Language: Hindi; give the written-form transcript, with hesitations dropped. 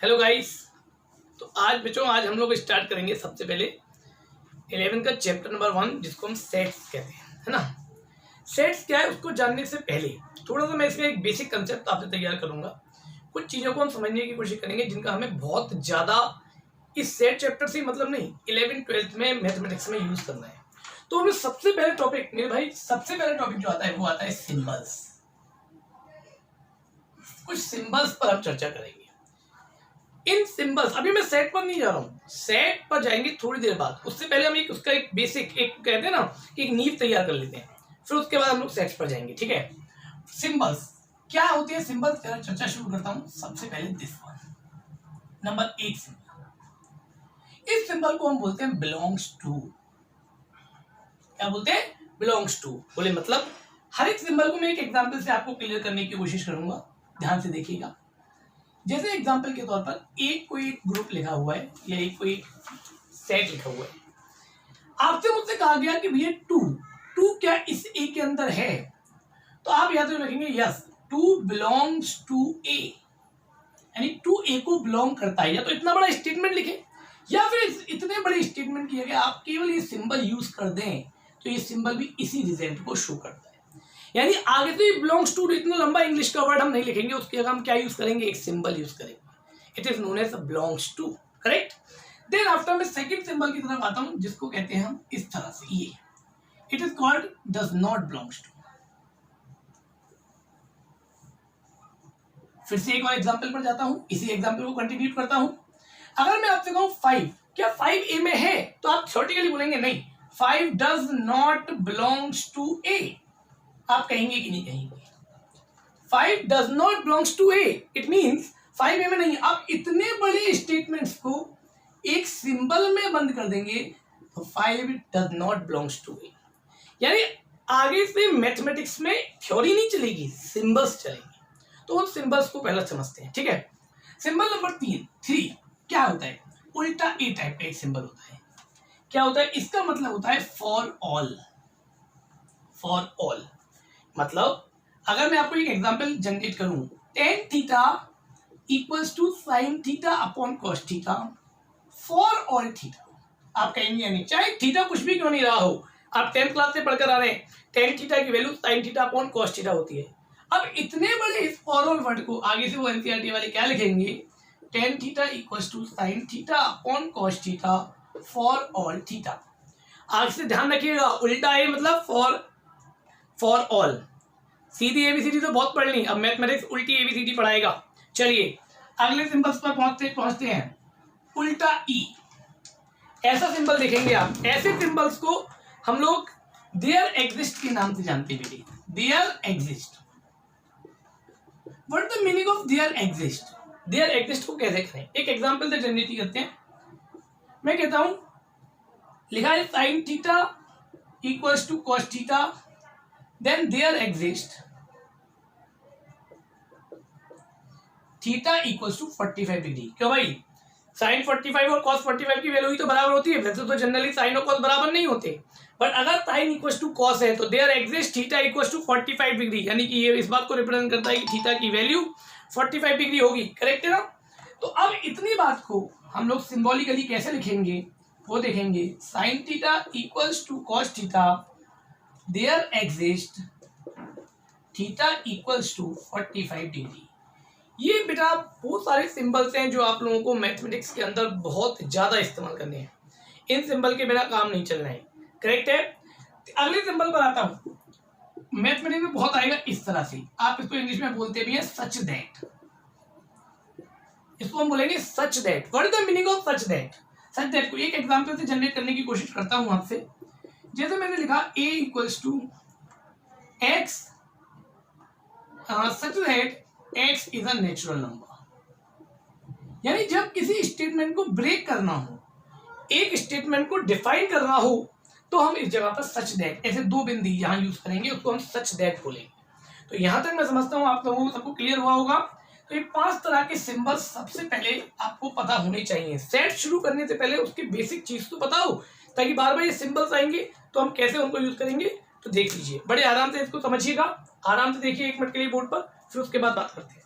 Hello guys. तो आज हम लोग स्टार्ट करेंगे सबसे पहले 11 का चैप्टर नंबर 1 जिसको हम सेट्स कहते हैं, है ना। सेट्स क्या है उसको जानने से पहले थोड़ा सा मैं इसका एक बेसिक कंसेप्ट आपसे तैयार करूंगा। कुछ चीज़ों को हम समझने की कोशिश करेंगे जिनका हमें बहुत ज़्यादा इस सेट चैप्टर से मतलब नहीं 11th-12th में मैथमेटिक्स में यूज़ करना है। तो हमें सबसे पहले टॉपिक मेरे भाई सबसे पहले टॉपिक जो आता है वो आता है सिंबल्स। कुछ सिंबल्स पर हम चर्चा करेंगे। इन सिंबल्स अभी मैं सेट पर नहीं जा रहा हूँ, सेट पर जाएंगे थोड़ी देर बाद। उससे पहले हम उसका एक बेसिक एक कहते हैं ना कि एक नींव तैयार कर लेते हैं, फिर उसके बाद हम लोग सेट्स पर जाएंगे। ठीक है, सिंबल्स क्या होती है, सिंबल्स का चर्चा शुरू करता हूँ। सबसे पहले दिस वन, नंबर 1 सिंबल। इस सिंबल को हम बोलते हैं बिलोंग्स टू। क्या बोलते हैं? Belongs to. बोले मतलब हर एक सिंबल को मैं एक एग्जाम्पल से आपको क्लियर करने की कोशिश करूंगा, ध्यान से देखिएगा। जैसे एग्जाम्पल के तौर पर एक कोई ग्रुप लिखा हुआ है या एक कोई सेट लिखा हुआ है, आपसे मुझसे कहा गया कि भैया टू क्या इस ए के अंदर है, तो आप याद रखेंगे यस टू बिलोंग्स टू ए, यानी टू ए को बिलोंग करता है। या तो इतना बड़ा स्टेटमेंट लिखे या फिर इतने बड़े स्टेटमेंट की जगह आप केवल ये सिंबल यूज कर दें तो ये सिंबल भी इसी रिजल्ट को शो करता है। यानी आगे तो ये बिलोंग्स टू इतना लंबा इंग्लिश का वर्ड हम नहीं लिखेंगे, उसकी जगह हम क्या यूज करेंगे, एक सिंबल यूज करेंगे। It is known as belongs to, correct. Then after मैं सेकंड सिंबल की तरफ आता हूं जिसको कहते हैं हम इस तरह से, ये it is called does not belongs to. फिर से एक और एग्जांपल पर जाता हूं, इसी एग्जांपल को कंटिन्यू करता हूं। अगर मैं आपसे कहूं 5, क्या 5 ए में है, तो आप थ्योरेटिकली बोलेंगे नहीं 5 does not belongs to A. आप कहेंगे कि नहीं कहेंगे? 5 does not belongs to A, it means 5 A में नहीं। आप इतने बड़े स्टेटमेंट्स को एक सिंबल में बंद कर देंगे तो 5 डज नॉट बिलोंग्स टू ए। यानी आगे से मैथमेटिक्स में थ्योरी नहीं चलेगी, सिंबल्स चलेंगे। तो उन सिंबल्स को पहले समझते हैं। ठीक है, सिंबल नंबर 3 क्या होता है? उल्टा ए टाइप का एक सिंबल होता है। क्या होता है? इसका मतलब होता है फॉर ऑल। फॉर ऑल मतलब अगर मैं आपको एक एग्जांपल जनरेट करूं, tan theta equals to sin theta upon cos theta for all theta. आप कहेंगे यानी चाहे थीटा कुछ भी क्यों नहीं रहा हो, आप 10th क्लास से पढ़कर आ रहे हैं, tan थीटा की value sin theta upon cos theta होती है। अब इतने बड़े इस फॉर ऑल वर्ड को आगे से वो एनसीईआरटी वाले क्या लिखेंगे, tan theta equals to sin theta upon cos theta for all theta. आगे से ध्यान रखिएगा, उल्टा है मतलब फॉर ऑल। सीधी एबीसीडी तो बहुत पढ़ ली, अब मैथमेटिक्स उल्टी एबीसीडी पढ़ाएगा। चलिए अगले सिंबल्स पर पहुंचते हैं। उल्टा ई, ऐसा सिंबल देखेंगे आप। ऐसे सिंबल्स को हम लोग देयर एग्जिस्ट के नाम से जानते हैं बेटे। There exist, what the meaning of there exist? There exist को कैसे करें, एक एग्जांपल से जनरेट करते हैं। मैं कहता हूं लिखा है sin theta equals to cos theta, then there exists theta equals to 45 degree. क्यों भाई? साइन 45 और cos 45 की वैल्यू ही तो बराबर होती है। वैसे तो जनरली साइन और cos बराबर नहीं होते, बट अगर साइन इक्वल्स टू cos है तो there exist theta equals to 45 degree, यानी कि ये इस बात को रिप्रेजेंट करता है कि थीटा की वैल्यू 45 डिग्री होगी। करेक्ट है ना? तो अब इतनी बात को हम लोग सिंबॉलिकली कैसे लिखेंगे वो देखेंगे। Sine theta equals to cos theta, there exist theta equals to 45 degree. ये बेटा बहुत सारे सिंबल्स हैं जो आप लोगों को मैथमेटिक्स के अंदर बहुत ज्यादा इस्तेमाल करने हैं। इन सिंबल के बिना काम नहीं चलना है। करेक्ट है? अगले सिंबल पर आता हूं, मैथमेटिक्स में बहुत आएगा इस तरह से। आप इसको इंग्लिश में बोलते भी हैं सच दैट। इसको हम बोलेंगे such that. What is the meaning of such that? Such that को एक एग्जांपल से जनरेट करने की कोशिश करता हूं आपसे। जैसे मैंने लिखा a equals to x such that x is a natural number. यानी जब किसी स्टेटमेंट को ब्रेक करना हो, एक स्टेटमेंट को डिफाइन करना हो, तो हम इस जगह पर सच दैट ऐसे 2 बिंदु यहां यूज करेंगे, उसको हम सच दैट बोलेंगे। तो यहां तक मैं समझता हूं आप लोगों को सबको क्लियर हुआ होगा। तो ये 5 तरह के सिंबल्स सबसे पहले आपको पता होने चाहिए। सेट शुरू करने से पहले उसकी बेसिक चीज तो पता हो, ताकि बार बार ये सिंबल्स आएंगे तो हम कैसे उनको यूज करेंगे। तो देख लीजिए, बड़े आराम से इसको समझिएगा। आराम से देखिए 1 मिनट के लिए बोर्ड पर, फिर उसके बाद बात करते हैं।